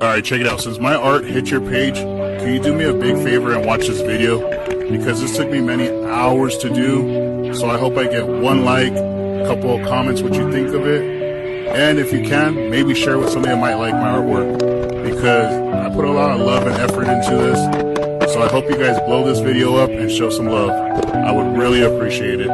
Alright, check it out. Since my art hit your page, can you do me a big favor and watch this video? Because this took me many hours to do, so I hope I get one like, a couple of comments what you think of it, and if you can, maybe share with somebody that might like my artwork, because I put a lot of love and effort into this, so I hope you guys blow this video up and show some love. I would really appreciate it.